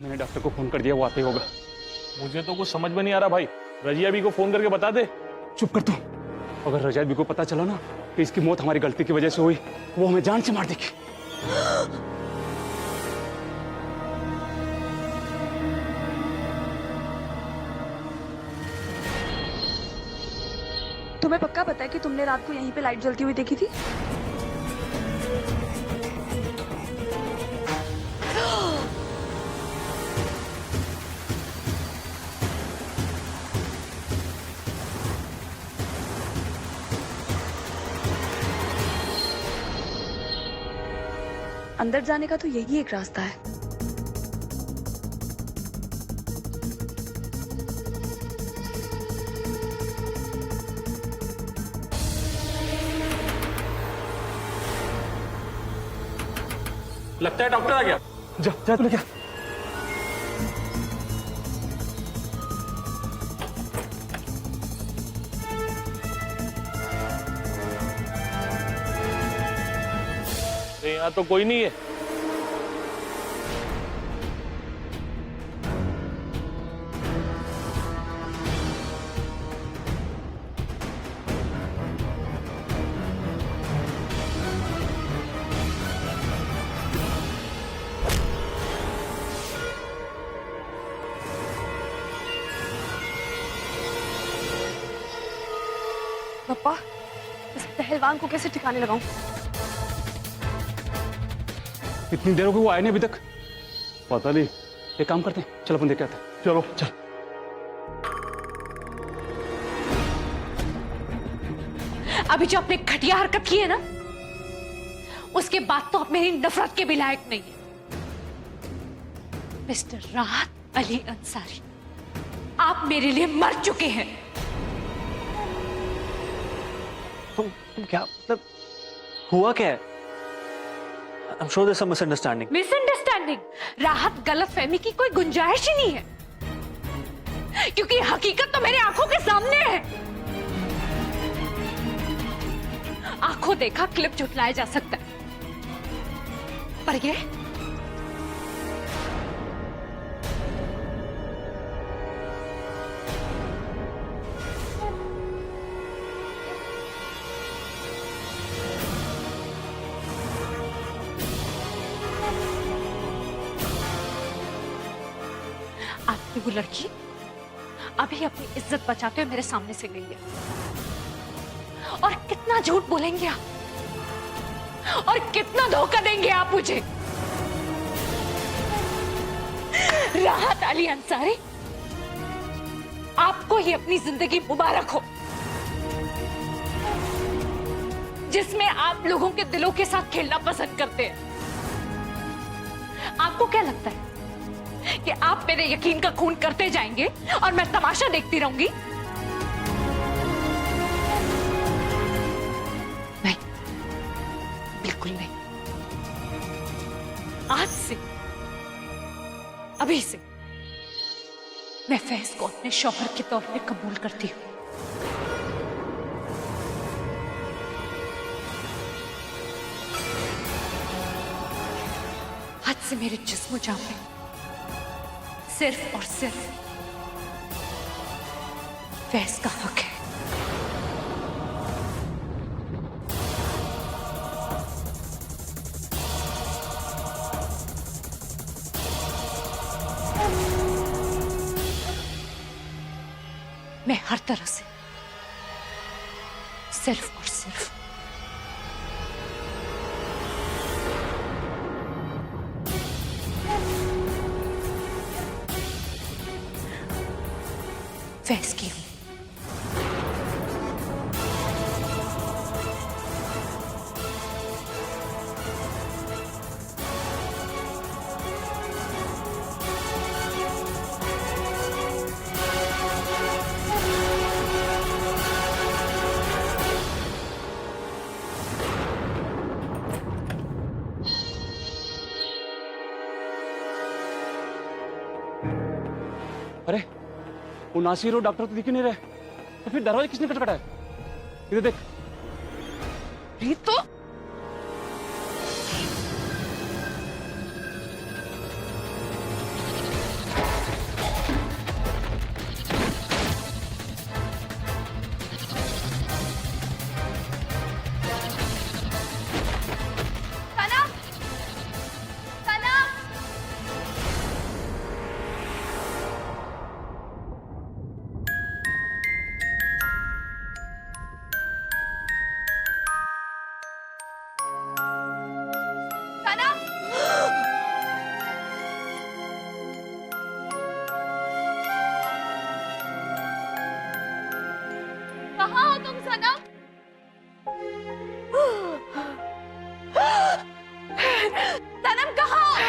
मैंने डॉक्टर को फोन कर दिया, वो आते ही होगा। मुझे तो कुछ समझ में नहीं आ रहा भाई। रजिया भी को फोन करके बता दे। चुप कर तू। अगर रजिया भी को पता चला ना कि इसकी मौत हमारी गलती की वजह से हुई, वो हमें जान से मार देगी। तुम्हें पक्का पता है कि तुमने रात को यहीं पे लाइट जलती हुई देखी थी? अंदर जाने का तो यही एक रास्ता है। लगता है डॉक्टर आ गया। जा जा तूने क्या? यहाँ तो कोई नहीं है। पप्पा, इस पहलवान को कैसे ठिकाने लगाऊं? इतनी देर हो गई, वो आए नहीं अभी तक। पता नहीं। एक काम करते हैं, चल अपन देख के आते हैं। चलो चल। अभी जो आपने घटिया हरकत की है ना, उसके बाद तो आप मेरी नफरत के भी लायक नहीं है। मिस्टर राहत अली अंसारी, आप मेरे लिए मर चुके हैं। तुम क्या मतलब, हुआ क्या है? I'm sure there's some misunderstanding. Misunderstanding, राहत गलतफहमी की कोई गुंजाइश ही नहीं है, क्योंकि हकीकत तो मेरी आंखों के सामने है। आंखों देखा क्लिप झुठलाया जा सकता है, पर ये आपकी वो लड़की अभी अपनी इज्जत बचाते हुए मेरे सामने से गई है। और कितना झूठ बोलेंगे आप, और कितना धोखा देंगे आप मुझे। राहत अली अंसारी, आपको ही अपनी जिंदगी मुबारक हो, जिसमें आप लोगों के दिलों के साथ खेलना पसंद करते हैं। आपको क्या लगता है कि आप मेरे यकीन का खून करते जाएंगे और मैं तमाशा देखती रहूंगी? नहीं, बिल्कुल नहीं। आज से, अभी से मैं फैज को अपने शौहर के तौर पे कबूल करती हूँ। आज से मेरे जिस्म जान में सिर्फ और सिर्फ फैज का हक है। मैं हर तरह से सिर्फ और सिर्फ फैज की हूं। अरे वो नासिर और डॉक्टर तो दिख ही नहीं रहे, तो फिर दरवाजा किसने खटखटाया? इधर देख। रीतू, कहाँ हो तुम सनम? सनम कहाँ हो?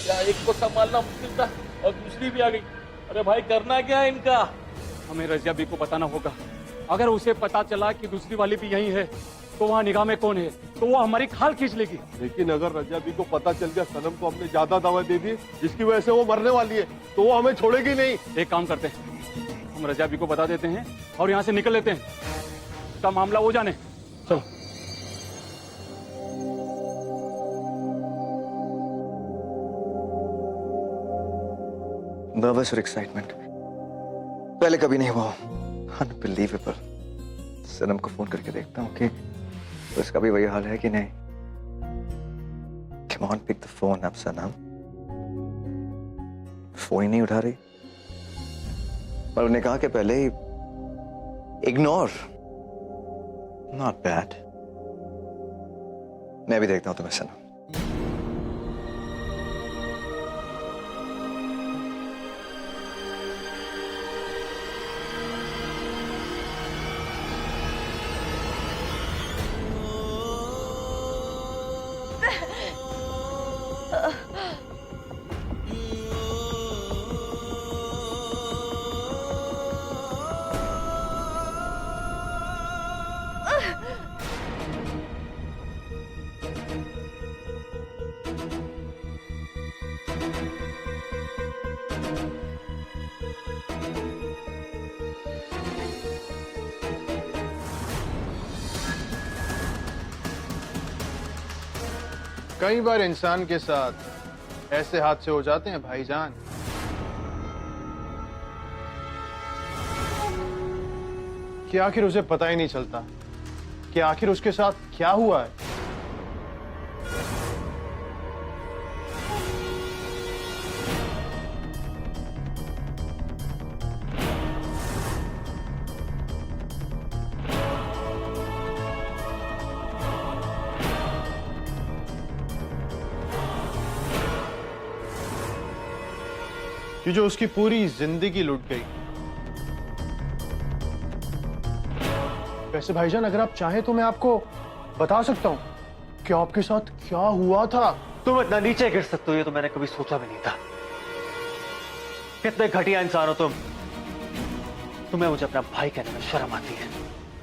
या एक को संभालना मुश्किल था और दूसरी भी आ गई। अरे भाई करना क्या है इनका? हमें रजिया बी को बताना होगा। अगर उसे पता चला कि दूसरी वाली भी यहीं है तो वहाँ निगाह में कौन है, तो वो हमारी खाल खींच लेगी। लेकिन अगर रजिया बी को पता चल गया सनम को हमने ज्यादा दवा दे दी जिसकी वजह से वो मरने वाली है, तो वो हमें छोड़ेगी नहीं। एक काम करते हैं, हम रजिया बी को बता देते हैं और यहाँ से निकल लेते हैं। उसका मामला वो जाने। चलो। नर्वस और एक्साइटमेंट पहले कभी नहीं हुआ। अनबिलीवेबल। सनम को फोन करके देखता हूँ कि उसका भी वही हाल है कि नहीं। Come on, pick the phone up, सनम। फोन ही नहीं उठा रही। पर उन्हें कहा कि पहले ही इग्नोर। Not bad. मैं भी देखता हूँ तुम्हें सनम। कई बार इंसान के साथ ऐसे हादसे हो जाते हैं भाईजान। कि आखिर उसे पता ही नहीं चलता कि आखिर उसके साथ क्या हुआ है। कि जो उसकी पूरी जिंदगी लुट गई। वैसे भाईजान अगर आप चाहें तो मैं आपको बता सकता हूं कि आपके साथ क्या हुआ था। तुम इतना नीचे गिर सकते हो ये तो मैंने कभी सोचा भी नहीं था। कितने घटिया इंसान हो तुम। तुम्हें मुझे अपना भाई कहने में शर्म आती है।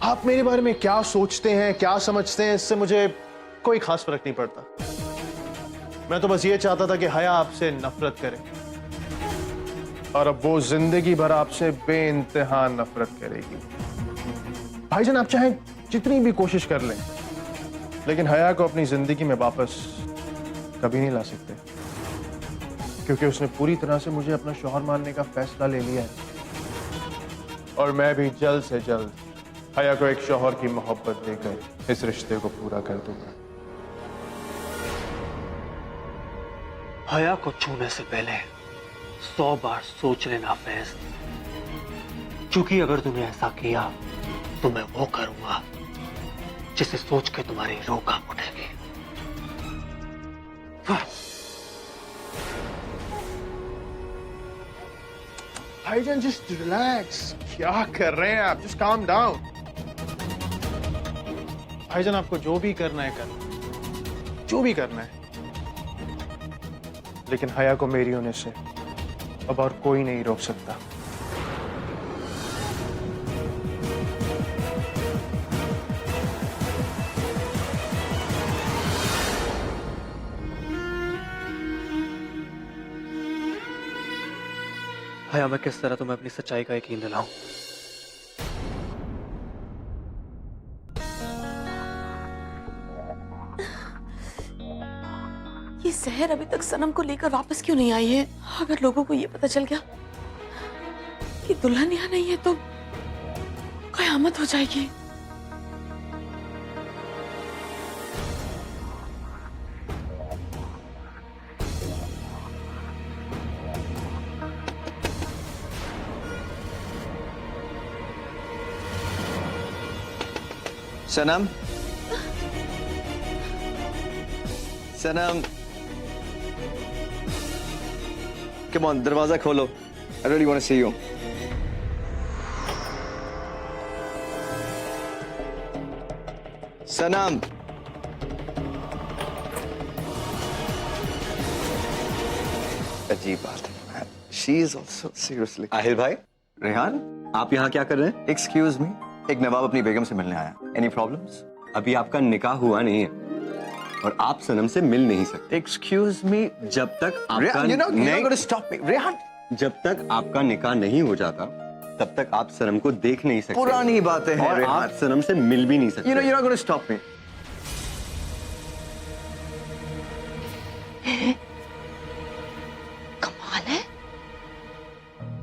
आप मेरे बारे में क्या सोचते हैं, क्या समझते हैं, इससे मुझे कोई खास फर्क नहीं पड़ता। मैं तो बस ये चाहता था कि हया आपसे नफरत करे और अब वो जिंदगी भर आपसे बेइंतहा नफरत करेगी। भाईजान आप चाहे जितनी भी कोशिश कर लें, लेकिन हया को अपनी जिंदगी में वापस कभी नहीं ला सकते, क्योंकि उसने पूरी तरह से मुझे अपना शौहर मानने का फैसला ले लिया है। और मैं भी जल्द से जल्द हया को एक शौहर की मोहब्बत देकर इस रिश्ते को पूरा कर दूंगा। हया को छूने से पहले 100 बार सोच लेना फैज, क्योंकि अगर तूने ऐसा किया तो मैं वो करूंगा जिसे सोच के तुम्हारी रूह कांप उठेगी। भाईजान जस्ट रिलैक्स। क्या कर रहे हैं आप? Just calm down. भाईजान आपको जो भी करना है करना, जो भी करना है, लेकिन हया को मेरी होने से अब और कोई नहीं रोक सकता। हया मैं किस तरह तुम्हें अपनी सच्चाई का यकीन दिलाऊं? ये जहर अभी तक सनम को लेकर वापस क्यों नहीं आई है? अगर लोगों को ये पता चल गया कि दुल्हन यहाँ नहीं है तो कयामत हो जाएगी। सनम, सनम, come on, दरवाजा खोलो। I really want to see you. सनम, अजीब बात है। She is also seriously. Aahil भाई, रेहान, आप यहाँ क्या कर रहे हैं? Excuse me, एक नवाब अपनी बेगम से मिलने आया। Any problems? अभी आपका निकाह हुआ नहीं है और आप सनम से मिल नहीं सकते। Excuse me, जब तक आपका Rehan, you're not going to stop me. Rehan, जब तक आपका निकाह नहीं हो जाता तब तक आप सनम को देख नहीं सकते। पुरानी बातें हैं और रेहान। आप सनम से मिल भी नहीं सकते। You know, you're not going to stop me. कमाल है,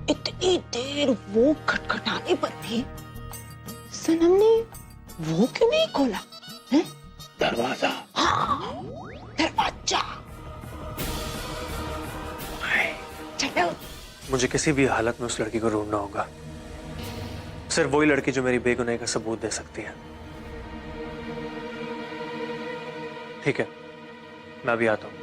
इतनी देर वो खटखटाने पर भी सनम ने वो क्यों नहीं खोला है? दरवाजा। हाँ, दरवाजा। चलो। मुझे किसी भी हालत में उस लड़की को ढूंढना होगा। सिर्फ वही लड़की जो मेरी बेगुनाही का सबूत दे सकती है। ठीक है, मैं अभी आता हूं।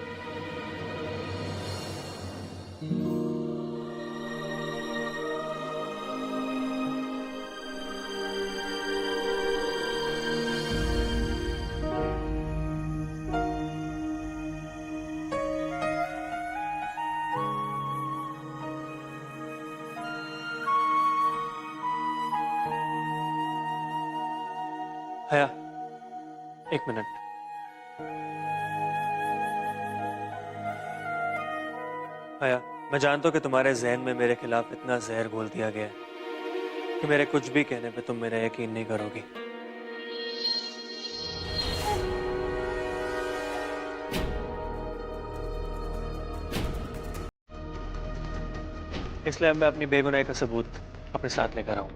हया, एक मिनट। हया, मैं जानता हूं कि तुम्हारे जहन में मेरे खिलाफ इतना जहर घोल दिया गया है कि मेरे कुछ भी कहने पे तुम मेरा यकीन नहीं करोगी। इसलिए मैं अपनी बेगुनाही का सबूत अपने साथ लेकर आऊं।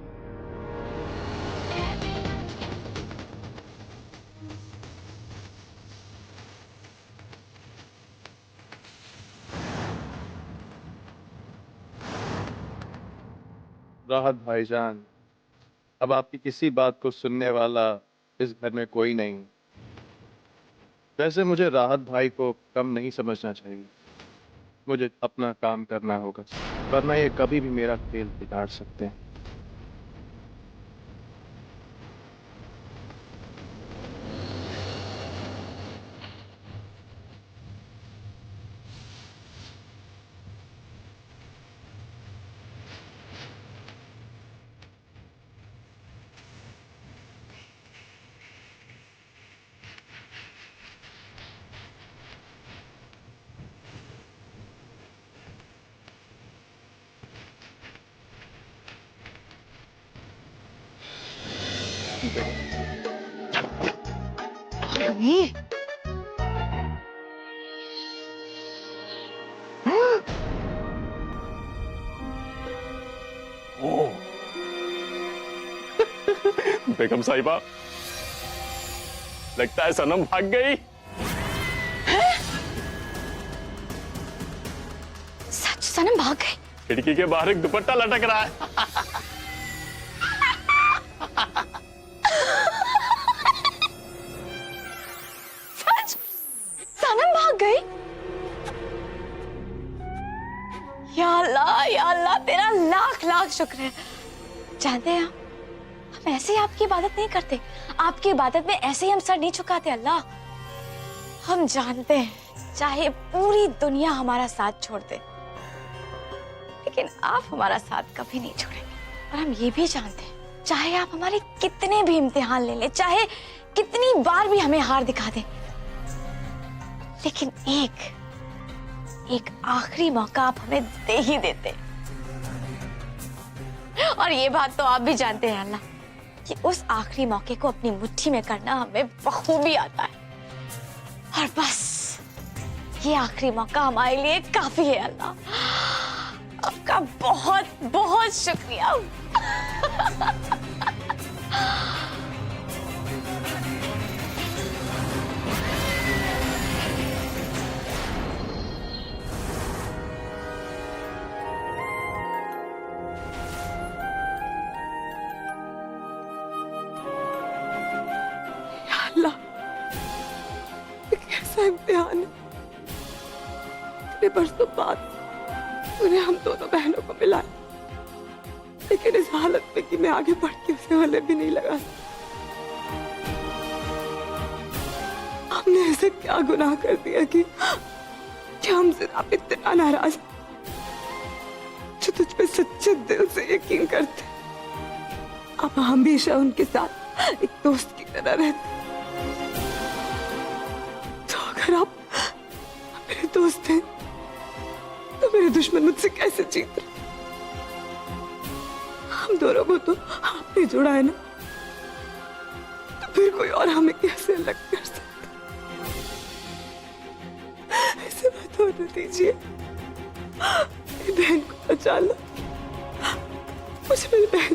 राहत भाईजान, अब आपकी किसी बात को सुनने वाला इस घर में कोई नहीं। वैसे मुझे राहत भाई को कम नहीं समझना चाहिए। मुझे अपना काम करना होगा, वरना ये कभी भी मेरा खेल बिगाड़ सकते हैं। बेगम साहिबा, लगता है सनम भाग गई। सच सनम भाग गई? खिड़की के बाहर एक दुपट्टा लटक रहा है। सच सनम भाग गई? या अल्लाह तेरा लाख लाख शुक्र है। जानते हैं हम ऐसे ही आपकी इबादत नहीं करते, आपकी इबादत में ऐसे ही हम सर नहीं झुकाते अल्लाह। हम जानते हैं चाहे पूरी दुनिया हमारा साथ छोड़ दे, लेकिन आप हमारा साथ कभी नहीं छोड़ेंगे। और हम ये भी जानते हैं चाहे आप हमारे कितने भी इम्तिहान ले लें, चाहे कितनी बार भी हमें हार दिखा दें, लेकिन एक आखिरी मौका आप हमें दे ही देते। और ये बात तो आप भी जानते हैं अल्लाह कि उस आखिरी मौके को अपनी मुट्ठी में करना हमें बखूबी आता है। और बस ये आखिरी मौका हमारे लिए काफी है अल्लाह। आपका बहुत बहुत शुक्रिया। अल्लाह, ये कैसा इम्तिहान है। इतने बरसों बाद तूने हम दोनों बहनों को मिलाया, लेकिन इस हालत में कि मैं आगे बढ़ के उसे गले भी नहीं लगा। हमने ऐसे क्या गुनाह कर दिया कि हमसे आप इतना नाराज जो तुझ पे सच्चे दिल से यकीन करते। अब हमेशा उनके साथ एक दोस्त की तरह रहते। तो अगर आप मेरे दोस्त हैं तो मेरे दुश्मन मुझसे कैसे जीत रहे? हम दोनों को तो आपने जोड़ा है ना, तो फिर कोई और हमें कैसे अलग कर सकता? ऐसे मत होने दीजिए। मेरी बहन को बचा लो, मुझे मेरी बहन